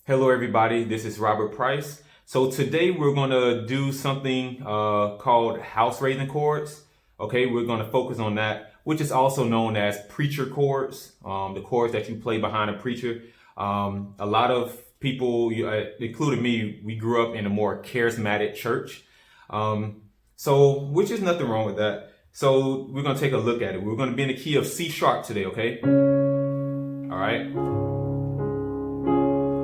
Hello everybody, this is Robert Price. So today we're going to do something called house raising chords. Okay, we're going to focus on that, which is also known as preacher chords, the chords that you play behind a preacher. A lot of people, including me, we grew up in a more charismatic church. Which is nothing wrong with that. So we're going to take a look at it. We're going to be in the key of C sharp today, okay? All right.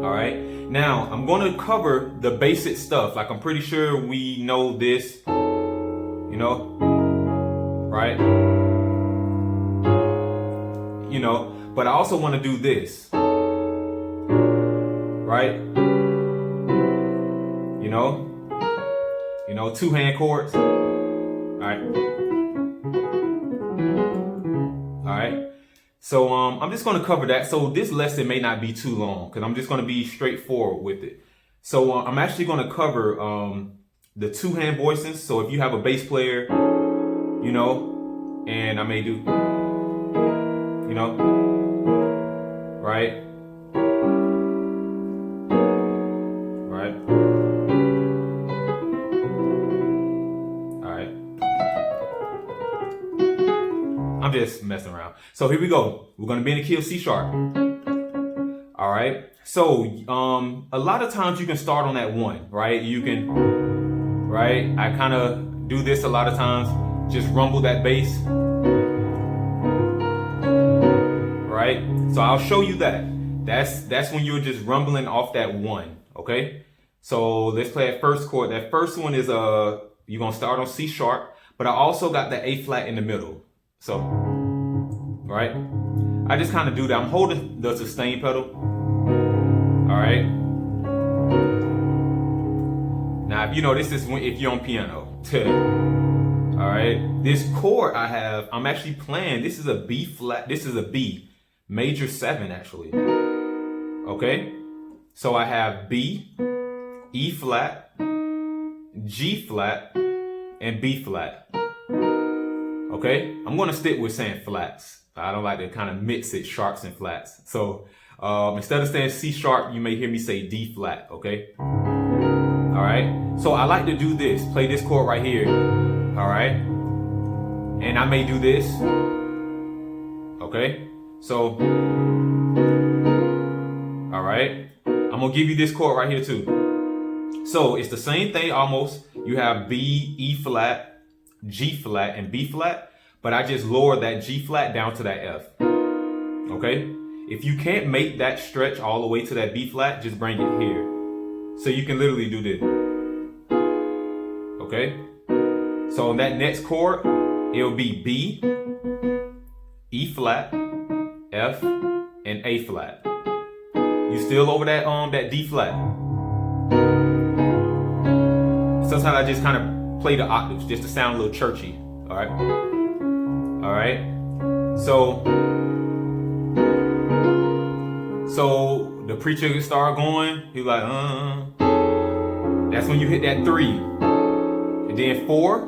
All right. Now I'm going to cover the basic stuff. Like I'm pretty sure we know this, right? But I also want to do this, right? Two-hand chords. All right. All right. So I'm just going to cover that. So this lesson may not be too long because I'm just going to be straightforward with it. So I'm actually going to cover the two-hand voicings. So if you have a bass player, and I may do, right? Right? All right. I'm just messing around. So here we go. We're going to be in the key of C sharp. All right. So a lot of times you can start on that one, right? You can, right? I kind of do this a lot of times. Just rumble that bass. Right? So I'll show you that. That's when you're just rumbling off that one. Okay? So let's play that first chord. That first one is you're going to start on C sharp, but I also got the A flat in the middle. So, right? I just kind of do that. I'm holding the sustain pedal. All right. Now, this is if you're on piano. All right. This chord I'm actually playing. This is a B flat. This is a B major 7 actually. Okay. So I have B, E flat, G flat, and B flat. Okay, I'm going to stick with saying flats. I don't like to kind of mix it, sharps and flats. So instead of saying C sharp, you may hear me say D flat, okay? All right, so I like to do this, play this chord right here, all right? And I may do this, okay? So, all right, I'm going to give you this chord right here too. So it's the same thing almost. You have B, E flat, G flat, and B flat, but I just lower that G flat down to that F. Okay? If you can't make that stretch all the way to that B flat, just bring it here. So you can literally do this. Okay? So on that next chord, it'll be B, E flat, F, and A flat. You still over that D flat. Sometimes I just kind of play the octaves just to sound a little churchy. All right. All right. So the preacher can start going. He's like, That's when you hit that 3, and then 4.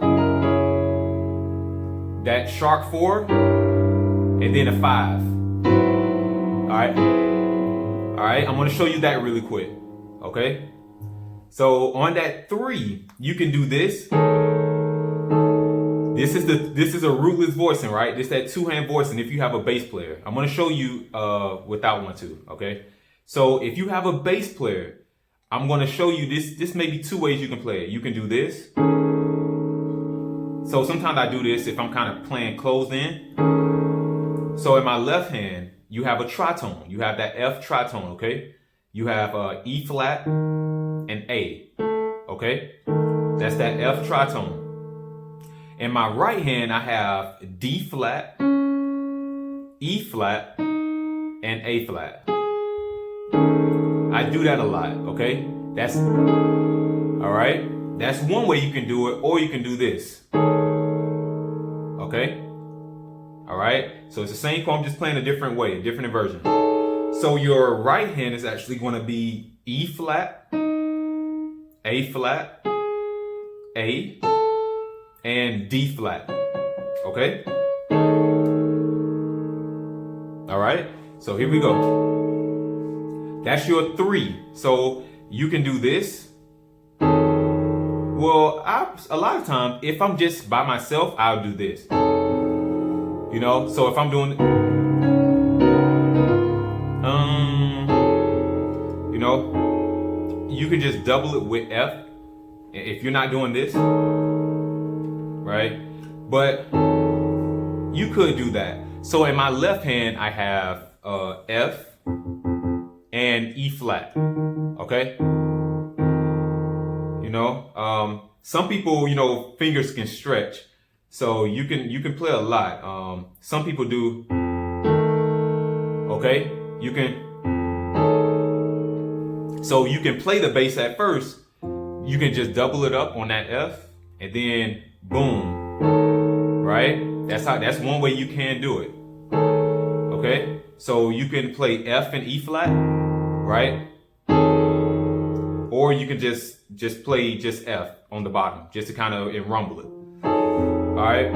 That sharp 4, and then a 5. All right. All right. I'm gonna show you that really quick. Okay. So on that 3, you can do this. This is a rootless voicing, right? This that two-hand voicing if you have a bass player. I'm gonna show you without one too, okay? So if you have a bass player, I'm gonna show you this. This may be 2 ways you can play it. You can do this. So sometimes I do this if I'm kind of playing closed in. So in my left hand, you have a tritone. You have that F tritone, okay? You have E flat and A, okay? That's that F tritone. In my right hand, I have D flat, E flat, and A flat. I do that a lot, okay? That's, all right? That's one way you can do it, or you can do this. Okay? All right? So it's the same chord, I'm just playing a different way, a different version. So your right hand is actually going to be E flat, A flat, A, and D flat. Okay? All right? So here we go. That's your 3. So you can do this. Well, a lot of times, if I'm just by myself, I'll do this. You know, so if I'm doing, you know, you can just double it with F if you're not doing this, right? But you could do that. So in my left hand, I have F and E flat, okay? You know, some people, you know, fingers can stretch, so you can play a lot. Some people do, okay? So you can play the bass at first. You can just double it up on that F, and then boom, right? That's one way you can do it. Okay? So you can play F and E flat, right? Or you can just play just F on the bottom, just to kind of rumble it. All right?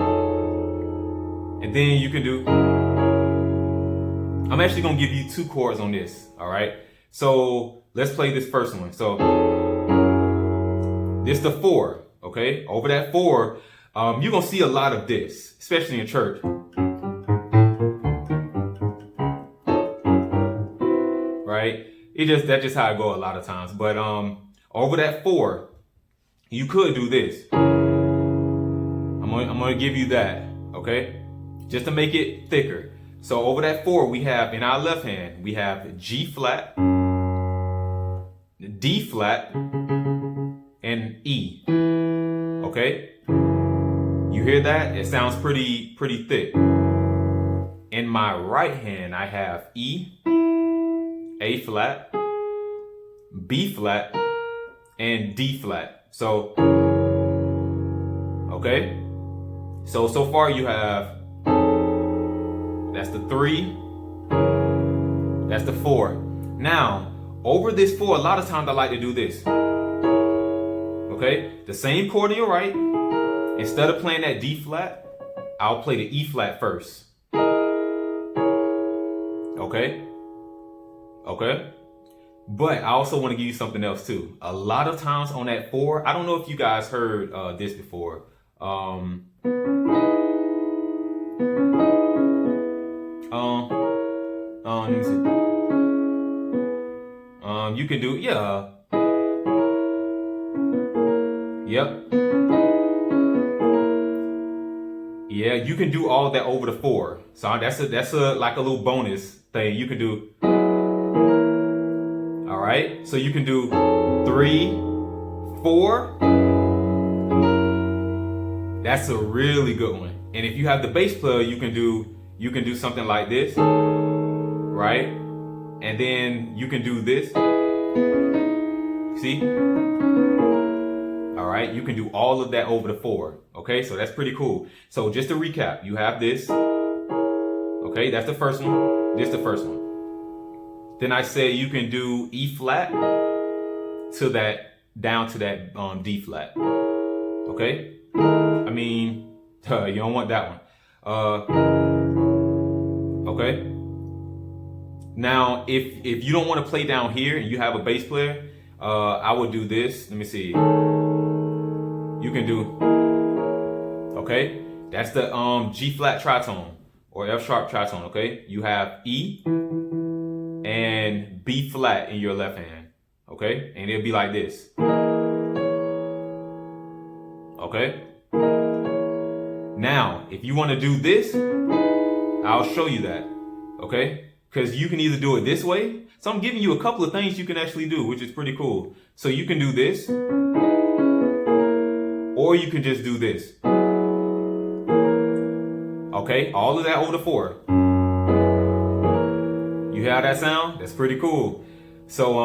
And then you can do, I'm actually gonna give you 2 chords on this, all right? So let's play this first one. So this is the 4, okay? Over that 4, you're gonna see a lot of this, especially in church. Right? That's just how I go a lot of times. But over that 4, you could do this. I'm gonna give you that, okay? Just to make it thicker. So over that 4, we have in our left hand, we have G flat, D flat, and E. Okay? You hear that? It sounds pretty thick. In my right hand, I have E, A flat, B flat, and D flat. So, okay? So far you have, that's the 3, that's the 4. Now, over this 4, a lot of times I like to do this. Okay? The same chord on your right, instead of playing that D flat, I'll play the E flat first. Okay? Okay? But I also want to give you something else too. A lot of times on that 4, I don't know if you guys heard this before. Let me see. You can do, yeah. Yep. Yeah, you can do all that over the 4. So that's a like a little bonus thing you can do. All right. So you can do 3, 4. That's a really good one. And if you have the bass player, you can do something like this, right? And then you can do this. See? All right, you can do all of that over the 4. Okay, so that's pretty cool. So just to recap, you have this. Okay, that's the first one. This is the first one. Then I say you can do E flat to that, down to that D flat. Okay? I mean, you don't want that one. Okay? Now, if you don't want to play down here and you have a bass player, I would do this. Let me see. You can do, okay? That's the G flat tritone or F sharp tritone, okay? You have E and B flat in your left hand, okay? And it'll be like this. Okay? Now, if you want to do this, I'll show you that, okay? Because you can either do it this way. So I'm giving you a couple of things you can actually do, which is pretty cool. So you can do this, or you can just do this. Okay, all of that over the 4. You hear how that sound? That's pretty cool. So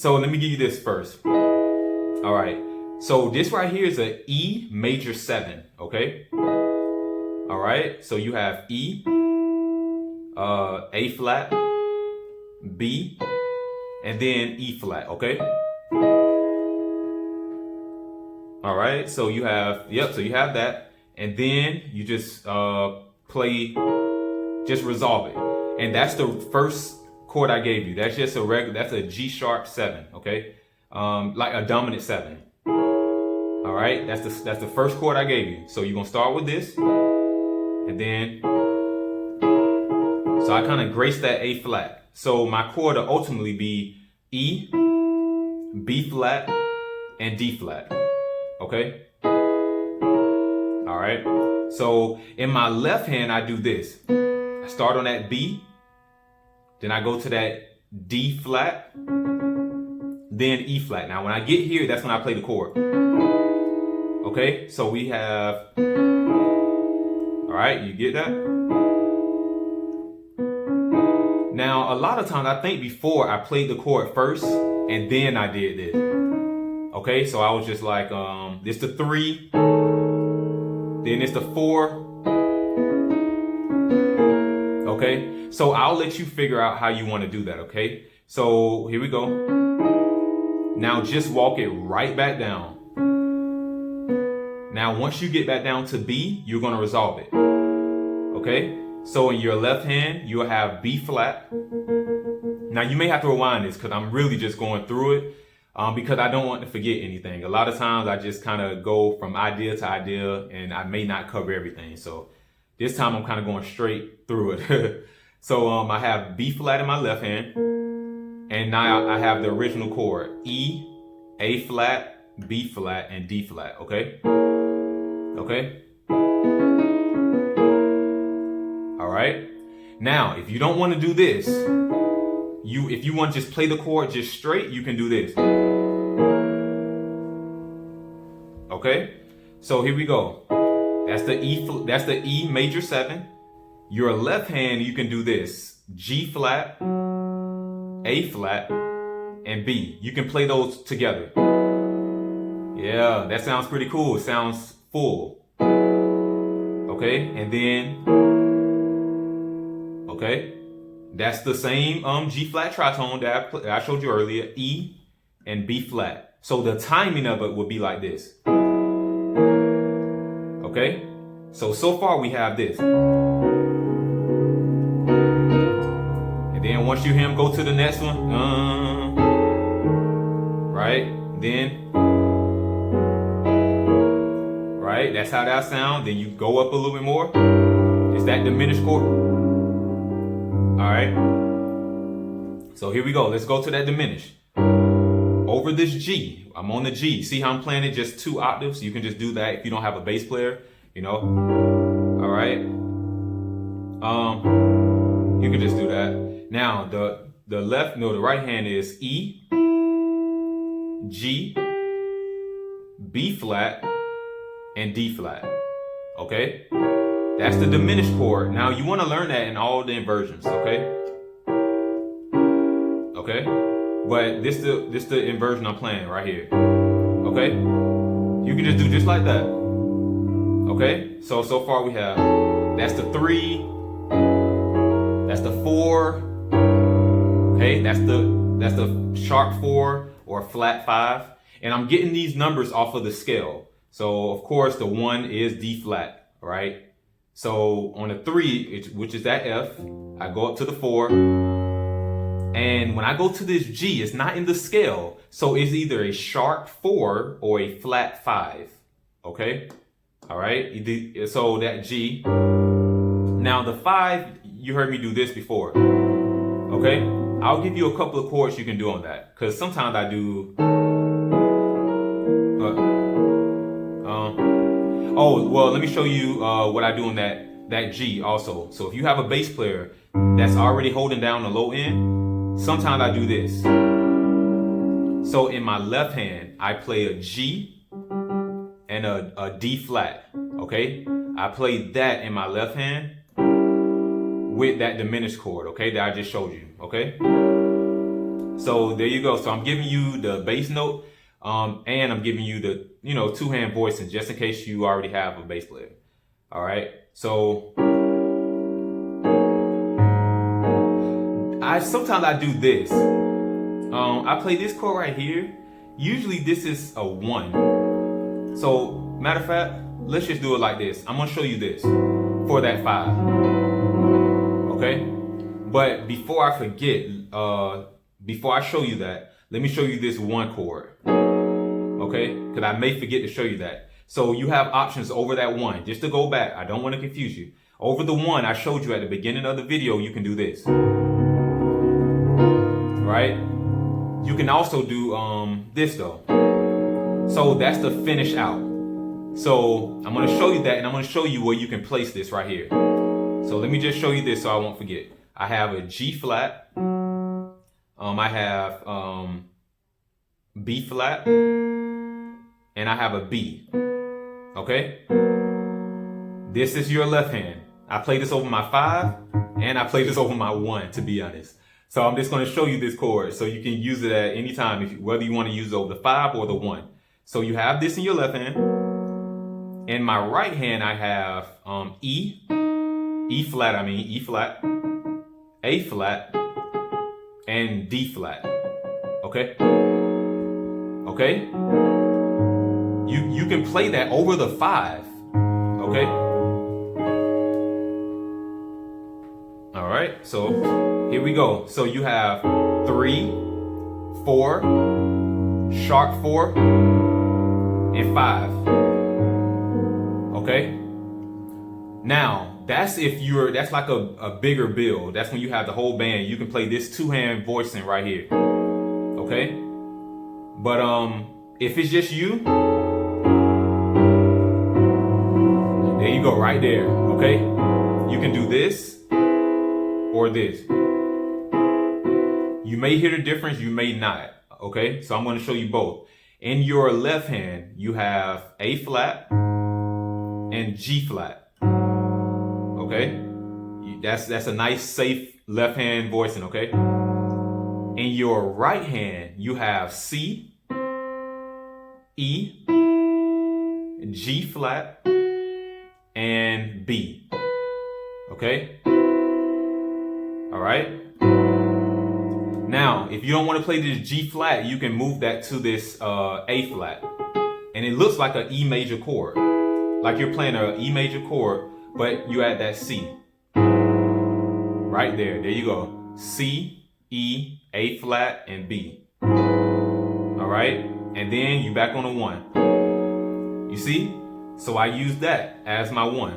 let me give you this first. All right. So this right here is a E major 7, okay? All right, so you have E, A flat, B, and then E flat, okay? All right, so you have, so you have that, and then you just play, just resolve it. And that's the first chord I gave you. That's just a regular, that's a G sharp 7, okay? Like a dominant 7. All right, that's the first chord I gave you. So you're gonna start with this, and then, so I kind of grace that A flat. So my chord will ultimately be E, B flat, and D flat, okay? All right, so in my left hand, I do this. I start on that B, then I go to that D flat, then E flat. Now when I get here, that's when I play the chord. Okay, so we have, all right, you get that? Now, a lot of times, I think before I played the chord first, and then I did this. Okay, so I was just like, this the 3, then it's the 4. Okay, so I'll let you figure out how you want to do that, okay? So here we go. Now just walk it right back down. Now, once you get back down to B, you're going to resolve it. Okay? So in your left hand, you'll have B flat. Now, you may have to rewind this because I'm really just going through it because I don't want to forget anything. A lot of times I just kind of go from idea to idea and I may not cover everything. So this time I'm kind of going straight through it. So I have B flat in my left hand. And now I have the original chord. E, A flat, B flat, and D flat. Okay? Okay. All right. Now, if you don't want to do this, if you want to just play the chord just straight, you can do this. Okay. So here we go. That's the E major 7. Your left hand, you can do this: G flat, A flat, and B. You can play those together. Yeah, that sounds pretty cool. It sounds full. Okay, and then, okay, that's the same G flat tritone that I showed you earlier, E and B flat. So the timing of it would be like this. Okay, so far we have this. And then once you hear him go to the next one, right, then, right, that's how that sounds. Then you go up a little bit more. It's that diminished chord. All right. So here we go. Let's go to that diminished. Over this G, I'm on the G. See how I'm playing it just 2 octaves? You can just do that if you don't have a bass player, you know. All right. You can just do that. Now the right hand is E, G, B flat, and D flat. Okay? That's the diminished chord. Now you want to learn that in all the inversions, okay? Okay? But this the inversion I'm playing right here. Okay? You can just do just like that. Okay? So far we have, that's the 3, that's the 4. Okay? That's the sharp 4 or flat 5. And I'm getting these numbers off of the scale. So of course the 1 is D flat, right? So on the 3, which is that F, I go up to the 4. And when I go to this G, it's not in the scale. So it's either a sharp 4 or a flat 5. Okay? All right? So that G. Now the 5, you heard me do this before. Okay? I'll give you a couple of chords you can do on that. Because sometimes I do... oh, well, let me show you what I do on that G also. So if you have a bass player that's already holding down the low end, sometimes I do this. So in my left hand, I play a G and a D flat, okay? I play that in my left hand with that diminished chord, okay, that I just showed you, okay? So there you go. So I'm giving you the bass note, and I'm giving you the, 2-hand voicing just in case you already have a bass player. All right. So sometimes I do this. I play this chord right here. Usually this is a 1. So matter of fact, let's just do it like this. I'm gonna show you this for that 5. Okay. But before I forget, before I show you that, let me show you this one chord. Okay? Because I may forget to show you that. So you have options over that one. Just to go back, I don't want to confuse you. Over the one I showed you at the beginning of the video, you can do this. Right? You can also do this though. So that's the finish out. So I'm going to show you that, and I'm going to show you where you can place this right here. So let me just show you this so I won't forget. I have a G flat. I have B flat. And I have a B. Okay? This is your left hand. I play this over my 5, and I play this over my 1, to be honest. So I'm just going to show you this chord so you can use it at any time, whether you want to use it over the 5 or the 1. So you have this in your left hand. In my right hand, I have E flat, E flat, A flat, and D flat. Okay? Okay? You can play that over the 5. Okay? Alright, so here we go. So you have 3, 4, sharp 4, and 5. Okay? Now, that's like a bigger build. That's when you have the whole band. You can play this 2-hand voicing right here. Okay? But if it's just you, there you go, right there. Okay? You can do this or this. You may hear the difference, you may not. Okay? So I'm going to show you both. In your left hand, you have A flat and G flat. Okay? That's a nice, safe left hand voicing, okay? In your right hand, you have C, E, G flat, and B. Okay? Alright? Now, if you don't want to play this G flat, you can move that to this A flat. And it looks like an E major chord. Like you're playing an E major chord, but you add that C. Right there. There you go. C, E, A flat, and B. Alright? And then you back on the 1. You see? So I use that as my 1.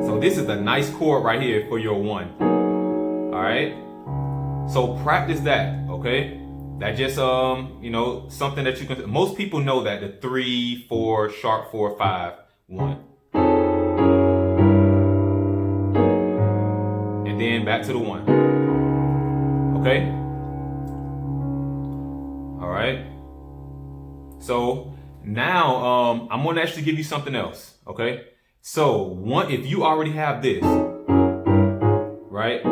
So this is a nice chord right here for your 1. Alright? So practice that, okay? That just, something that you can, most people know that, the 3, 4, sharp 4, 5, 1. And then back to the 1. Okay? Alright? So now, I'm going to actually give you something else, okay? So if you already have this, right?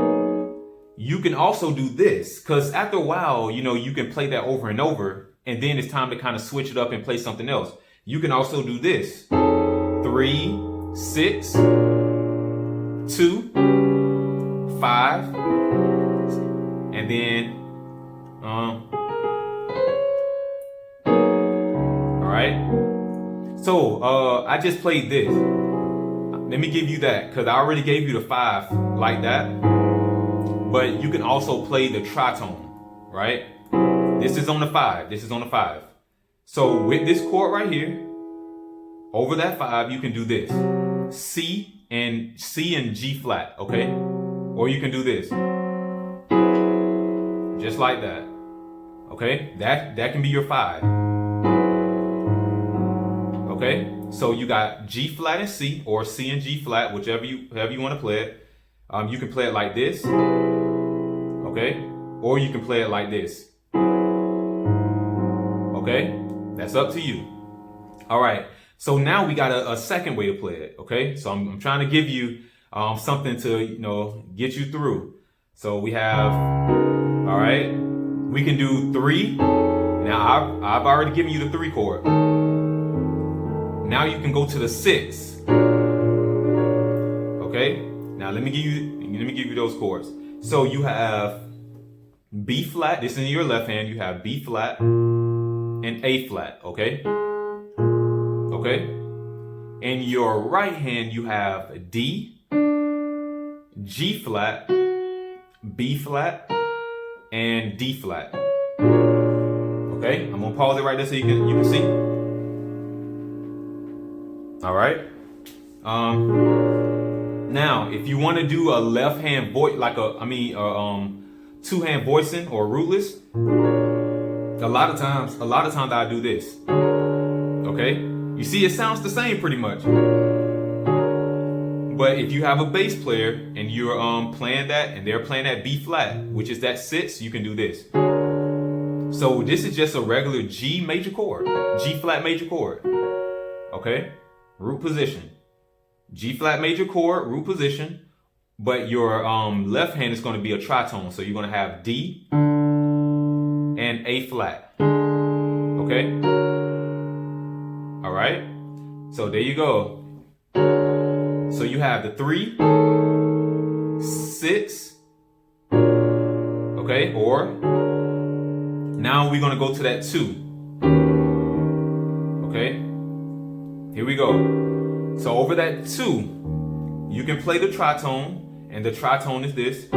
You can also do this, because after a while, you can play that over and over, and then it's time to kind of switch it up and play something else. You can also do this. 3, 6, 2, 5, and then, alright? So, I just played this. Let me give you that, because I already gave you the 5 like that. But you can also play the tritone, right? This is on the 5. This is on the 5. So with this chord right here, over that 5, you can do this. C and G flat, okay? Or you can do this. Just like that. Okay? That can be your 5. Okay? So you got G flat and C, or C and G flat, however you want to play it. You can play it like this. Okay? Or you can play it like this. Okay? That's up to you. Alright. So now we got a second way to play it. Okay? So I'm trying to give you something to, get you through. So we have, alright, we can do 3. Now I've already given you the 3 chord. Now you can go to the 6. Okay? Now let me give you those chords. So you have B flat. This is in your left hand. You have B flat and A flat. Okay? Okay? In your right hand, you have D, G flat, B flat, and D flat. Okay, I'm gonna pause it right there so you can see. All right. Now, if you want to do a left hand voice, like two hand voicing or rootless, a lot of times I do this. Okay, you see, it sounds the same pretty much. But if you have a bass player and you're playing that and they're playing that B flat, which is that 6, you can do this. So this is just a regular G major chord, G flat major chord. Okay, root position, G flat major chord, root position. But your left hand is going to be a tritone, so you're going to have D and A flat. Okay. All right. So there you go. So you have the 3, 6, okay, or now we're gonna go to that 2. Okay, here we go. So over that 2, you can play the tritone, and the tritone is this.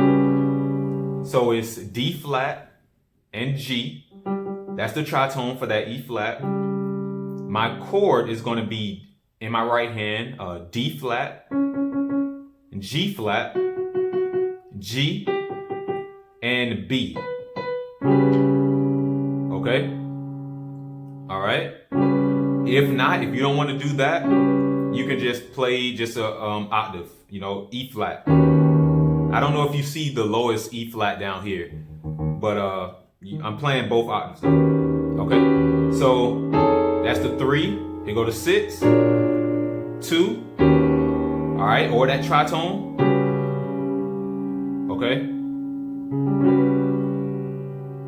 So it's D flat and G. That's the tritone for that E flat. My chord is gonna be in my right hand, D flat, G flat, G, and B. Okay? All right? If not, if you don't want to do that, you can just play just a octave, E flat. I don't know if you see the lowest E flat down here, but I'm playing both octaves. Okay? So that's the 3. You go to 6, 2, all right, or that tritone. Okay.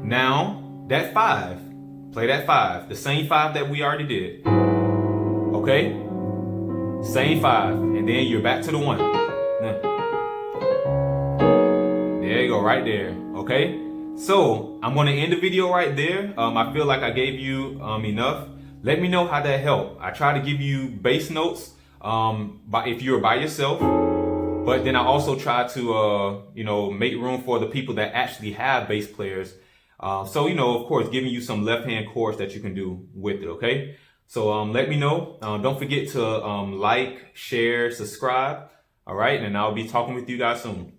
Now that 5, play that 5, the same 5 that we already did. Okay, same 5, and then you're back to the 1. There you go, right there. Okay, so I'm going to end the video right there. I feel like I gave you enough. Let me know how that helped. I try to give you bass notes if you're by yourself, but then I also try to make room for the people that actually have bass players. So of course, giving you some left hand chords that you can do with it. Okay, so let me know. Don't forget to like, share, subscribe. All right, and I'll be talking with you guys soon.